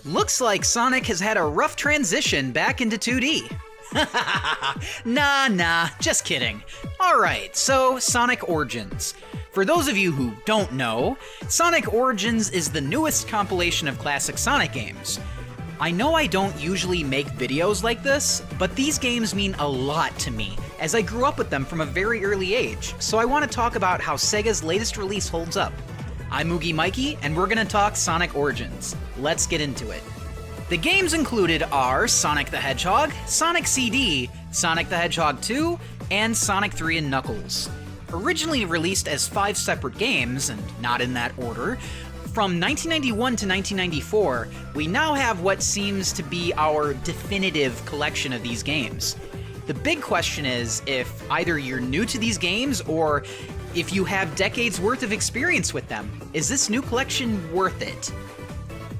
Looks like Sonic has had a rough transition back into 2D. Nah, just kidding. Alright, so Sonic Origins. For those of you who don't know, Sonic Origins is the newest compilation of classic Sonic games. I know I don't usually make videos like this, but these games mean a lot to me, as I grew up with them from a very early age, so I want to talk about how Sega's latest release holds up. I'm Oogie Mikey, and we're gonna talk Sonic Origins. Let's get into it. The games included are Sonic the Hedgehog, Sonic CD, Sonic the Hedgehog 2, and Sonic 3 and Knuckles. Originally released as 5 separate games, and not in that order, from 1991 to 1994, we now have what seems to be our definitive collection of these games. The big question is if either you're new to these games or if you have decades worth of experience with them, is this new collection worth it?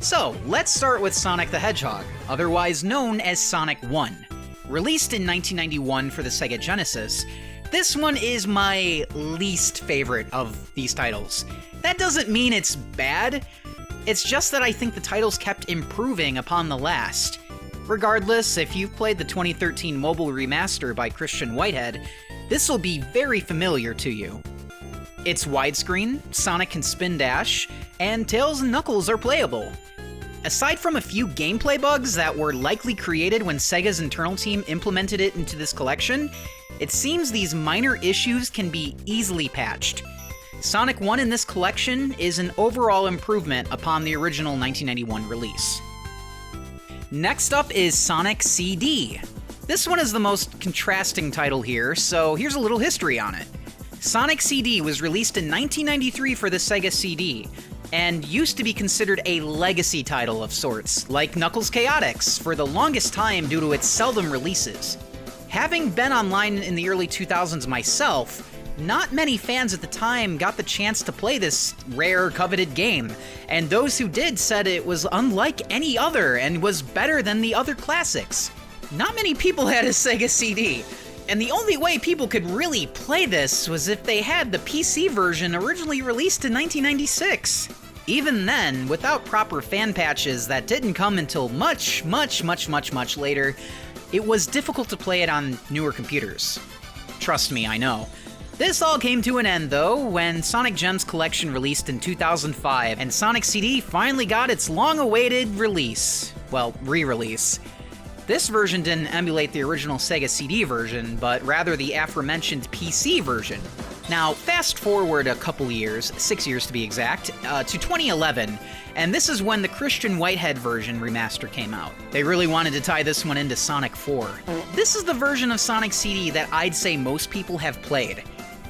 So, let's start with Sonic the Hedgehog, otherwise known as Sonic 1. Released in 1991 for the Sega Genesis, this one is my least favorite of these titles. That doesn't mean it's bad, it's just that I think the titles kept improving upon the last. Regardless, if you've played the 2013 mobile remaster by Christian Whitehead, this will be very familiar to you. It's widescreen, Sonic can spin dash, and Tails and Knuckles are playable. Aside from a few gameplay bugs that were likely created when Sega's internal team implemented it into this collection, it seems these minor issues can be easily patched. Sonic 1 in this collection is an overall improvement upon the original 1991 release. Next up is Sonic CD. This one is the most contrasting title here, so here's a little history on it. Sonic CD was released in 1993 for the Sega CD, and used to be considered a legacy title of sorts, like Knuckles Chaotix, for the longest time due to its seldom releases. Having been online in the early 2000s myself, not many fans at the time got the chance to play this rare, coveted game, and those who did said it was unlike any other and was better than the other classics. Not many people had a Sega CD, and the only way people could really play this was if they had the PC version originally released in 1996. Even then, without proper fan patches that didn't come until much later, it was difficult to play it on newer computers. Trust me, I know. This all came to an end though, when Sonic Gems Collection released in 2005, and Sonic CD finally got its long-awaited release. Well, re-release. This version didn't emulate the original Sega CD version, but rather the aforementioned PC version. Now, fast forward a couple years, 6 years to be exact, to 2011, and this is when the Christian Whitehead version remaster came out. They really wanted to tie this one into Sonic 4. This is the version of Sonic CD that I'd say most people have played,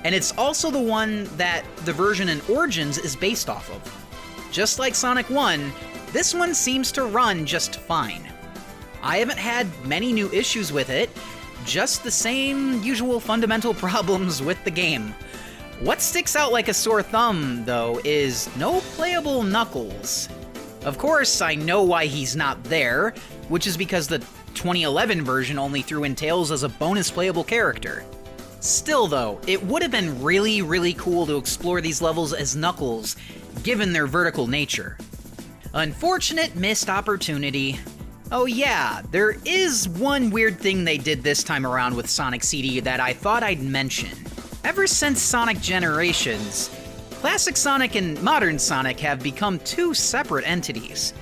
and it's also the one that the version in Origins is based off of. Just like Sonic 1, this one seems to run just fine. I haven't had many new issues with it, just the same usual fundamental problems with the game. What sticks out like a sore thumb, though, is no playable Knuckles. Of course, I know why he's not there, which is because the 2011 version only threw in Tails as a bonus playable character. Still though, it would have been really cool to explore these levels as Knuckles, given their vertical nature. Unfortunate missed opportunity. Oh yeah, there is one weird thing they did this time around with Sonic CD that I thought I'd mention. Ever since Sonic Generations, Classic Sonic and Modern Sonic have become two separate entities.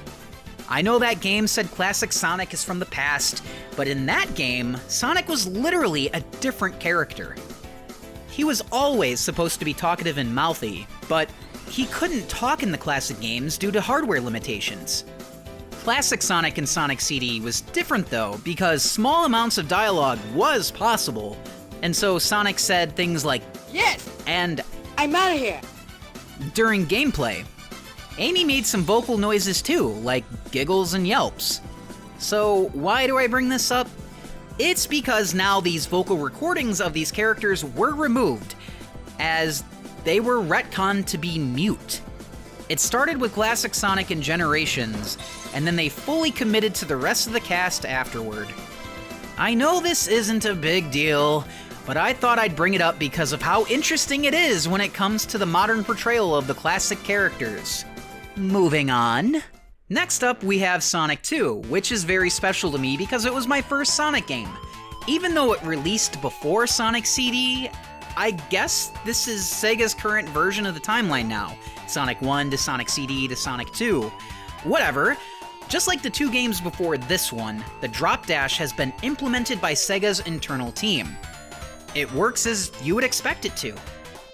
I know that game said Classic Sonic is from the past, but in that game, Sonic was literally a different character. He was always supposed to be talkative and mouthy, but he couldn't talk in the classic games due to hardware limitations. Classic Sonic and Sonic CD was different though, because small amounts of dialogue was possible, and so Sonic said things like, "Yes!" and "I'm out of here!" during gameplay. Amy made some vocal noises too, like giggles and yelps. So why do I bring this up? It's because now these vocal recordings of these characters were removed, as they were retconned to be mute. It started with Classic Sonic and Generations, and then they fully committed to the rest of the cast afterward. I know this isn't a big deal, but I thought I'd bring it up because of how interesting it is when it comes to the modern portrayal of the classic characters. Moving on. Next up, we have Sonic 2, which is very special to me because it was my first Sonic game. Even though it released before Sonic CD, I guess this is Sega's current version of the timeline now. Sonic 1 to Sonic CD to Sonic 2. Whatever. Just like the two games before this one, the drop dash has been implemented by Sega's internal team. It works as you would expect it to.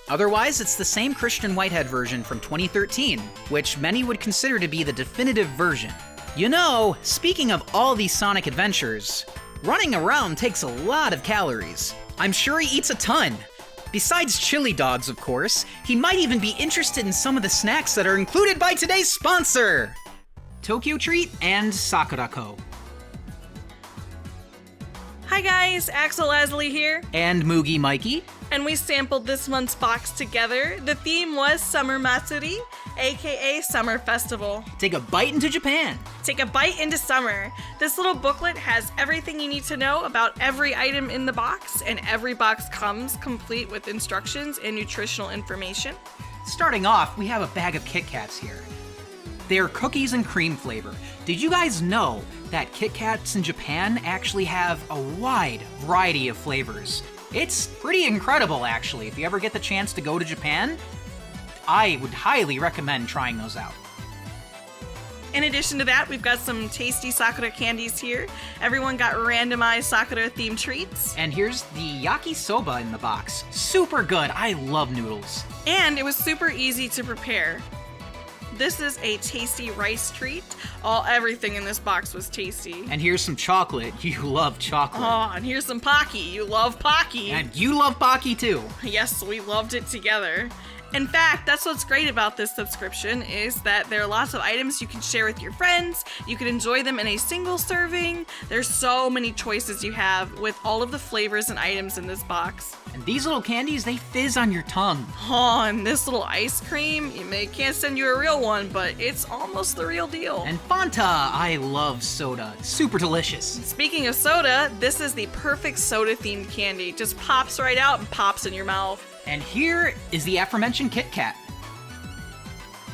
Otherwise, it's the same Christian Whitehead version from 2013, which many would consider to be the definitive version. You know, speaking of all these Sonic adventures, running around takes a lot of calories. I'm sure he eats a ton. Besides chili dogs, of course, he might even be interested in some of the snacks that are included by today's sponsor, Tokyo Treat and Sakura Co. Hi guys, Axel Lasley here. And Moogie Mikey. And we sampled this month's box together. The theme was Summer Matsuri, aka Summer Festival. Take a bite into Japan. Take a bite into summer. This little booklet has everything you need to know about every item in the box, and every box comes complete with instructions and nutritional information. Starting off, we have a bag of Kit Kats here. They are cookies and cream flavor. Did you guys know that Kit Kats in Japan actually have a wide variety of flavors? It's pretty incredible, actually. If you ever get the chance to go to Japan, I would highly recommend trying those out. In addition to that, we've got some tasty Sakura candies here. Everyone got randomized Sakura-themed treats. And here's the yakisoba in the box. Super good. I love noodles. And it was super easy to prepare. This is a tasty rice treat. Everything in this box was tasty. And here's some chocolate. You love chocolate. Oh, and here's some Pocky. You love Pocky. And you love Pocky too. Yes, we loved it together. In fact, that's what's great about this subscription is that there are lots of items you can share with your friends. You can enjoy them in a single serving. There's so many choices you have with all of the flavors and items in this box. And these little candies, they fizz on your tongue. Oh, and this little ice cream, can't send you a real one, but it's almost the real deal. And Fanta, I love soda. Super delicious. Speaking of soda, this is the perfect soda-themed candy. Just pops right out and pops in your mouth. And here is the aforementioned Kit Kat.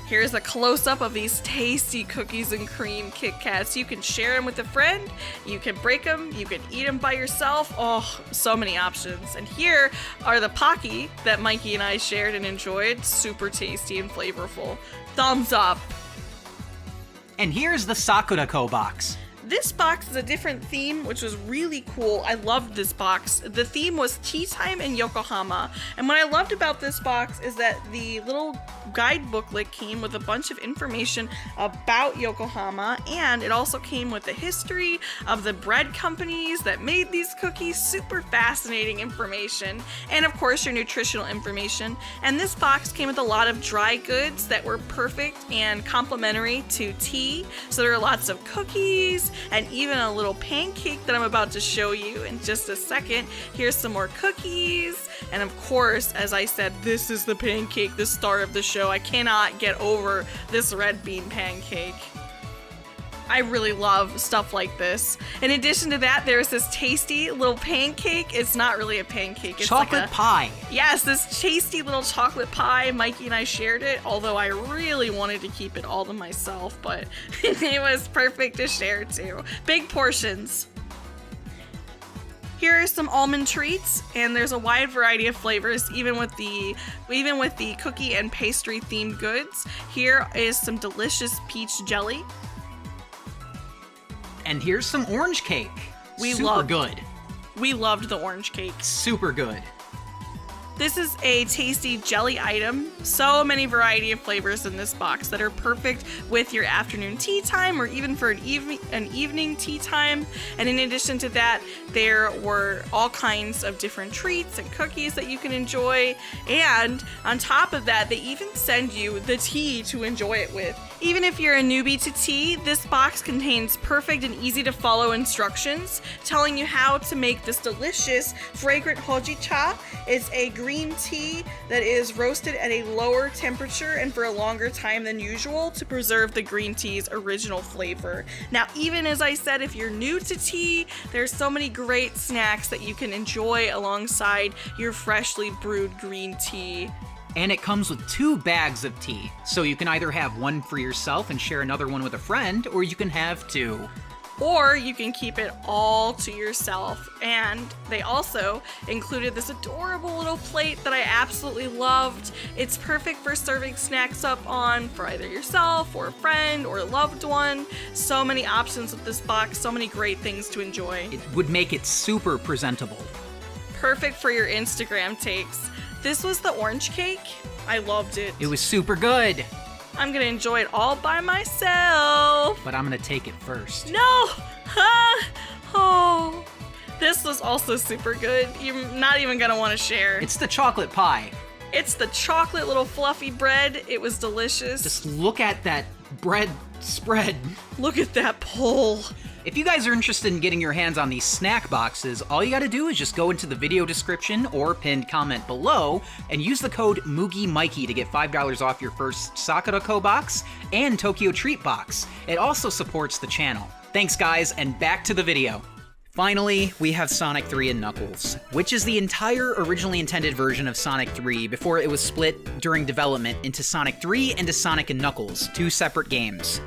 Here's a close-up of these tasty cookies and cream Kit Kats. You can share them with a friend, you can break them, you can eat them by yourself. Oh, so many options. And here are the Pocky that Mikey and I shared and enjoyed. Super tasty and flavorful. Thumbs up. And here's the Sakura Co box. This box is a different theme, which was really cool. I loved this box. The theme was tea time in Yokohama. And what I loved about this box is that the little guide booklet came with a bunch of information about Yokohama, and it also came with the history of the bread companies that made these cookies. Super fascinating information. And of course, your nutritional information. And this box came with a lot of dry goods that were perfect and complementary to tea. So there are lots of cookies, and even a little pancake that I'm about to show you in just a second. Here's some more cookies, and of course, as I said, this is the pancake, the star of the show. I cannot get over this red bean pancake. I really love stuff like this. In addition to that, there's this tasty little pancake. It's not really a pancake. It's chocolate like pie. Yes, this tasty little chocolate pie. Mikey and I shared it, although I really wanted to keep it all to myself, but it was perfect to share too. Big portions. Here are some almond treats, and there's a wide variety of flavors, even with the cookie and pastry themed goods. Here is some delicious peach jelly. And here's some orange cake. Super good. We loved the orange cake. Super good. This is a tasty jelly item. So many variety of flavors in this box that are perfect with your afternoon tea time or even for an evening tea time. And in addition to that, there were all kinds of different treats and cookies that you can enjoy. And on top of that, they even send you the tea to enjoy it with. Even if you're a newbie to tea, this box contains perfect and easy to follow instructions telling you how to make this delicious fragrant hojicha. It's a green tea that is roasted at a lower temperature and for a longer time than usual to preserve the green tea's original flavor. Now, even as I said, if you're new to tea, there's so many great snacks that you can enjoy alongside your freshly brewed green tea. And it comes with 2 bags of tea, so you can either have one for yourself and share another one with a friend, or you can have 2. Or you can keep it all to yourself. And they also included this adorable little plate that I absolutely loved. It's perfect for serving snacks up on for either yourself or a friend or a loved one. So many options with this box, so many great things to enjoy. It would make it super presentable. Perfect for your Instagram takes. This was the orange cake. I loved it. It was super good. I'm gonna enjoy it all by myself. But I'm gonna take it first. No! Oh. This was also super good. You're not even gonna want to share. It's the chocolate pie. It's the chocolate little fluffy bread. It was delicious. Just look at that bread spread. Look at that pole. If you guys are interested in getting your hands on these snack boxes, all you gotta do is just go into the video description or pinned comment below and use the code MUGIMikey to get $5 off your first Sakura box and Tokyo Treat box. It also supports the channel. Thanks guys, and back to the video. Finally, we have Sonic 3 and Knuckles, which is the entire originally intended version of Sonic 3 before it was split during development into Sonic 3 and to Sonic and Knuckles, 2 separate games.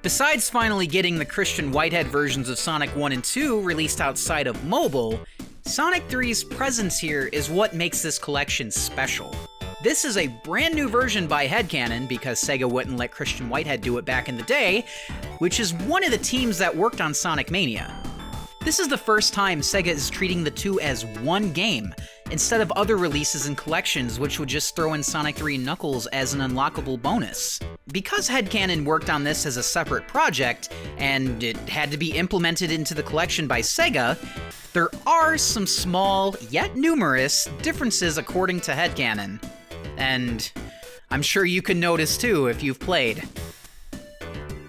Besides finally getting the Christian Whitehead versions of Sonic 1 and 2 released outside of mobile, Sonic 3's presence here is what makes this collection special. This is a brand new version by Headcanon because Sega wouldn't let Christian Whitehead do it back in the day, which is one of the teams that worked on Sonic Mania. This is the first time Sega is treating the 2 as one game, instead of other releases and collections which would just throw in Sonic 3 and Knuckles as an unlockable bonus. Because Headcanon worked on this as a separate project, and it had to be implemented into the collection by Sega, there are some small, yet numerous, differences according to Headcanon. And I'm sure you can notice too if you've played.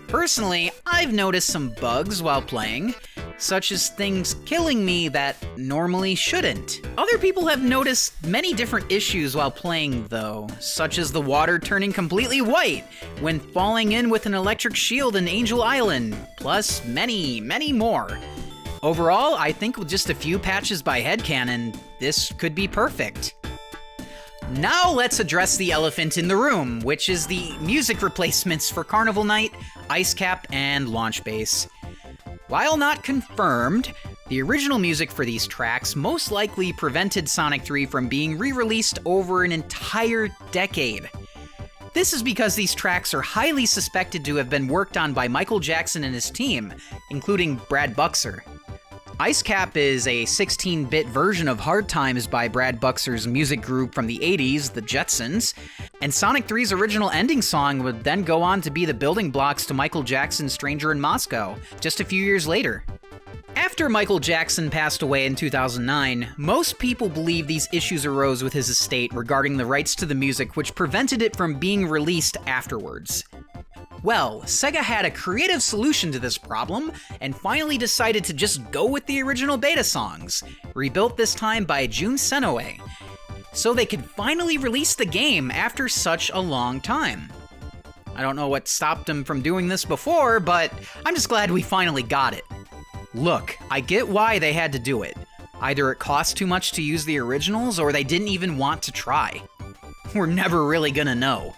Personally, I've noticed some bugs while playing, such as things killing me that normally shouldn't. Other people have noticed many different issues while playing though, such as the water turning completely white when falling in with an electric shield in Angel Island, plus many, many more. Overall, I think with just a few patches by Headcanon, this could be perfect. Now let's address the elephant in the room, which is the music replacements for Carnival Night, Ice Cap, and Launch Base. While not confirmed, the original music for these tracks most likely prevented Sonic 3 from being re-released over an entire decade. This is because these tracks are highly suspected to have been worked on by Michael Jackson and his team, including Brad Buxer. Ice Cap is a 16-bit version of Hard Times by Brad Buxer's music group from the 80s, the Jetsons, and Sonic 3's original ending song would then go on to be the building blocks to Michael Jackson's Stranger in Moscow, just a few years later. After Michael Jackson passed away in 2009, most people believe these issues arose with his estate regarding the rights to the music which prevented it from being released afterwards. Well, Sega had a creative solution to this problem, and finally decided to just go with the original beta songs, rebuilt this time by Jun Senoue, so they could finally release the game after such a long time. I don't know what stopped them from doing this before, but I'm just glad we finally got it. Look, I get why they had to do it. Either it cost too much to use the originals, or they didn't even want to try. We're never really gonna know.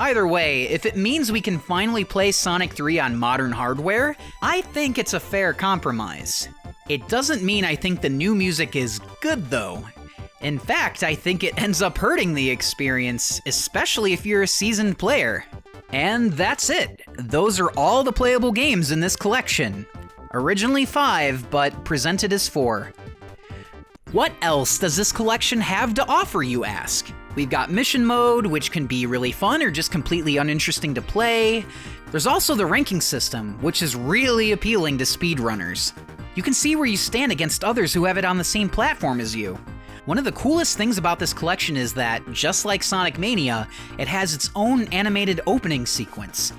Either way, if it means we can finally play Sonic 3 on modern hardware, I think it's a fair compromise. It doesn't mean I think the new music is good though. In fact, I think it ends up hurting the experience, especially if you're a seasoned player. And that's it. Those are all the playable games in this collection. Originally 5, but presented as 4. What else does this collection have to offer, you ask? We've got mission mode, which can be really fun or just completely uninteresting to play. There's also the ranking system, which is really appealing to speedrunners. You can see where you stand against others who have it on the same platform as you. One of the coolest things about this collection is that, just like Sonic Mania, it has its own animated opening sequence.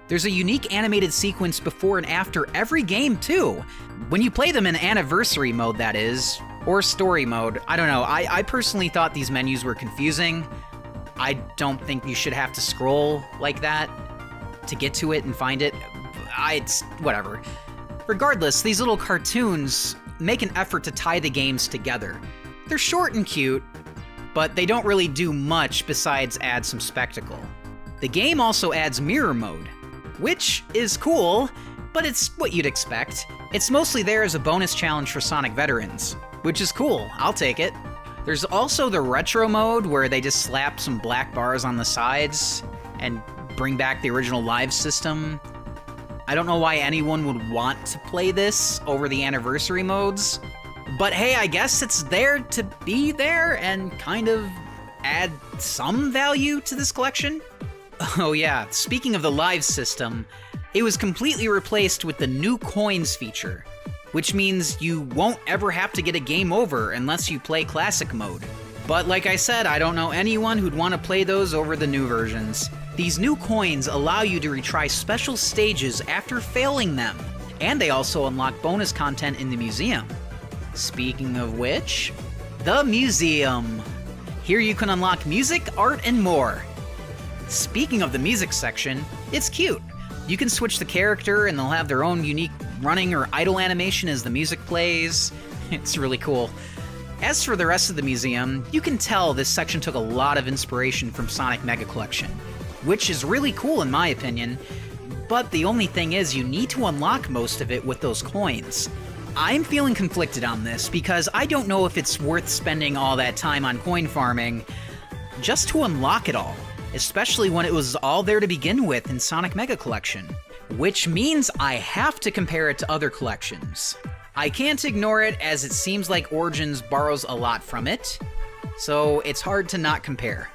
There's a unique animated sequence before and after every game, too. When you play them in anniversary mode, that is, or story mode. I don't know, I personally thought these menus were confusing. I don't think you should have to scroll like that to get to it and find it. It's whatever. Regardless, these little cartoons make an effort to tie the games together. They're short and cute, but they don't really do much besides add some spectacle. The game also adds mirror mode, which is cool, but it's what you'd expect. It's mostly there as a bonus challenge for Sonic veterans, which is cool, I'll take it. There's also the retro mode where they just slap some black bars on the sides and bring back the original live system. I don't know why anyone would want to play this over the anniversary modes, but hey, I guess it's there to be there and kind of add some value to this collection. Oh yeah, speaking of the live system, it was completely replaced with the new coins feature, which means you won't ever have to get a game over unless you play classic mode. But like I said, I don't know anyone who'd want to play those over the new versions. These new coins allow you to retry special stages after failing them, and they also unlock bonus content in the museum. Speaking of which, the museum. Here you can unlock music, art, and more. Speaking of the music section, it's cute. You can switch the character and they'll have their own unique running or idle animation as the music plays. It's really cool. As for the rest of the museum, you can tell this section took a lot of inspiration from Sonic Mega Collection, which is really cool in my opinion, but the only thing is you need to unlock most of it with those coins. I'm feeling conflicted on this because I don't know if it's worth spending all that time on coin farming just to unlock it all, especially when it was all there to begin with in Sonic Mega Collection. Which means I have to compare it to other collections. I can't ignore it as it seems like Origins borrows a lot from it, so it's hard to not compare.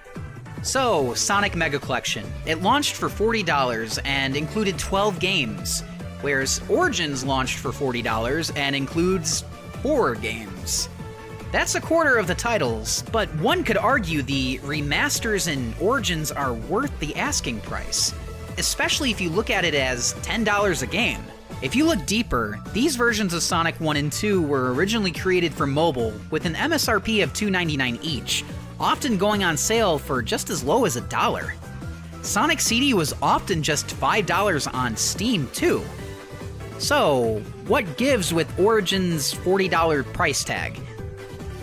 So, Sonic Mega Collection. It launched for $40 and included 12 games, whereas Origins launched for $40 and includes 4 games. That's a quarter of the titles, but one could argue the remasters and Origins are worth the asking price, especially if you look at it as $10 a game. If you look deeper, these versions of Sonic 1 and 2 were originally created for mobile with an MSRP of $2.99 each, often going on sale for just as low as $1. Sonic CD was often just $5 on Steam too. So, what gives with Origins' $40 price tag?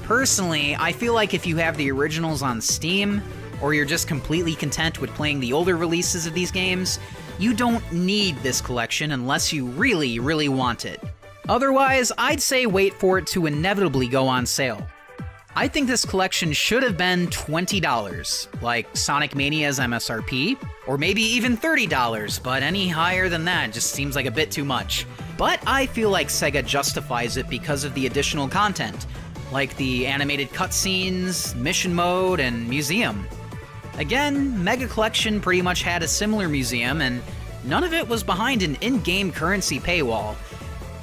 Personally, I feel like if you have the originals on Steam, or you're just completely content with playing the older releases of these games, you don't need this collection unless you really, really want it. Otherwise, I'd say wait for it to inevitably go on sale. I think this collection should have been $20, like Sonic Mania's MSRP, or maybe even $30, but any higher than that just seems like a bit too much. But I feel like Sega justifies it because of the additional content, like the animated cutscenes, mission mode, and museum. Again, Mega Collection pretty much had a similar museum, and none of it was behind an in-game currency paywall,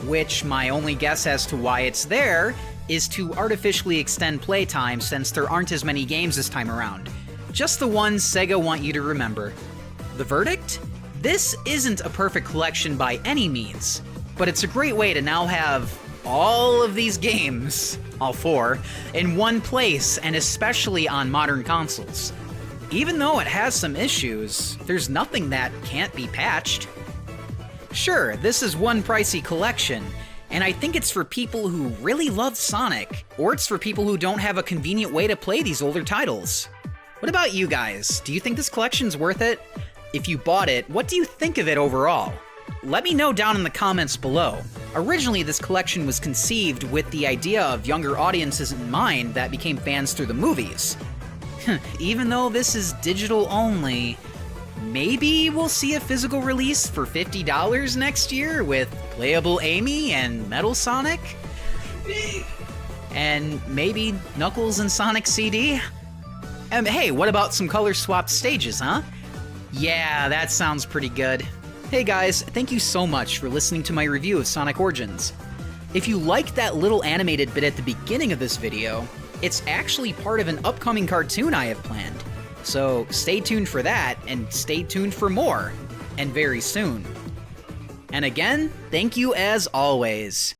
which my only guess as to why it's there is to artificially extend playtime since there aren't as many games this time around. Just the ones Sega want you to remember. The verdict? This isn't a perfect collection by any means, but it's a great way to now have all of these games, all 4, in one place, and especially on modern consoles. Even though it has some issues, there's nothing that can't be patched. Sure, this is one pricey collection, and I think it's for people who really love Sonic, or it's for people who don't have a convenient way to play these older titles. What about you guys? Do you think this collection's worth it? If you bought it, what do you think of it overall? Let me know down in the comments below. Originally, this collection was conceived with the idea of younger audiences in mind that became fans through the movies. Even though this is digital only, maybe we'll see a physical release for $50 next year with playable Amy and Metal Sonic? And maybe Knuckles and Sonic CD? Hey, what about some color swapped stages, huh? Yeah, that sounds pretty good. Hey guys, thank you so much for listening to my review of Sonic Origins. If you liked that little animated bit at the beginning of this video, it's actually part of an upcoming cartoon I have planned. So stay tuned for that, and stay tuned for more, and very soon. And again, thank you as always.